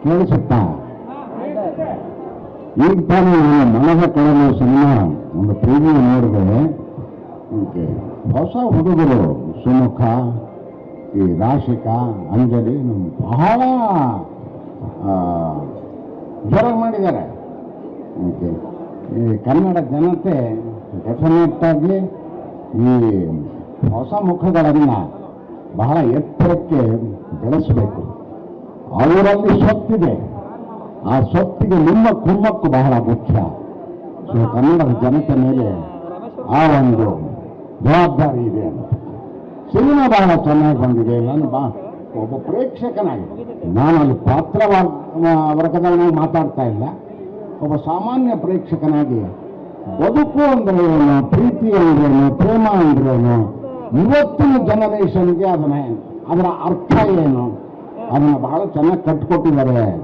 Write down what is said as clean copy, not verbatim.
ಕೇಳಿಸುತ್ತಾ? ಈಗ ತಾನೇ ನಾನು ಮನದ ಕಳೆದ ಸಿನಿಮಾ ಒಂದು ಪ್ರೀಮಿಯ ನೋಡಿದೆ. ಹೊಸ ಹುಡುಗರು ಸುಮುಖ, ಈ ರಾಶಿಕಾ, ಅಂಜಲಿ ಬಹಳ ಜೋರಾಗಿ ಮಾಡಿದ್ದಾರೆ. ಈ ಕನ್ನಡ ಜನತೆ ಡೆಫಿನೆಟ್ ಆಗಿ ಈ ಹೊಸ ಮುಖಗಳನ್ನು ಬಹಳ ಎತ್ತರಕ್ಕೆ ಬೆಳೆಸಬೇಕು. ಅವರಲ್ಲಿ ಸೊತ್ತಿದೆ, ಆ ಸೊತ್ತಿಗೆ ನಿಮ್ಮ ಕುಮ್ಮಕ್ಕು ಬಹಳ ಮುಖ್ಯ. ಸೊ ಕನ್ನಡದ ಜನತೆ ಮೇಲೆ ಆ ಒಂದು ಜವಾಬ್ದಾರಿ ಇದೆ ಅಂತ. ಸಿನಿಮಾ ಬಹಳ ಚೆನ್ನಾಗಿ ಬಂದಿದೆ. ನಾನು ಒಬ್ಬ ಪ್ರೇಕ್ಷಕನಾಗಿ, ನಾನು ಅಲ್ಲಿ ಪಾತ್ರ ವರ್ಗದವನಾಗಿ ಮಾತಾಡ್ತಾ ಇಲ್ಲ, ಒಬ್ಬ ಸಾಮಾನ್ಯ ಪ್ರೇಕ್ಷಕನಾಗಿ ಬದುಕು ಅಂದ್ರೆ ಏನು, ಪ್ರೀತಿ ಅಂದ್ರೇನು, ಪ್ರೇಮ ಅಂದ್ರೇನು, ಇವತ್ತಿನ ಜನರೇಷನ್ಗೆ ಅದರ ಅರ್ಥ ಏನು, ಅದನ್ನು ಬಹಳ ಚೆನ್ನಾಗಿ ಕಟ್ಕೊಟ್ಟಿದ್ದಾರೆ.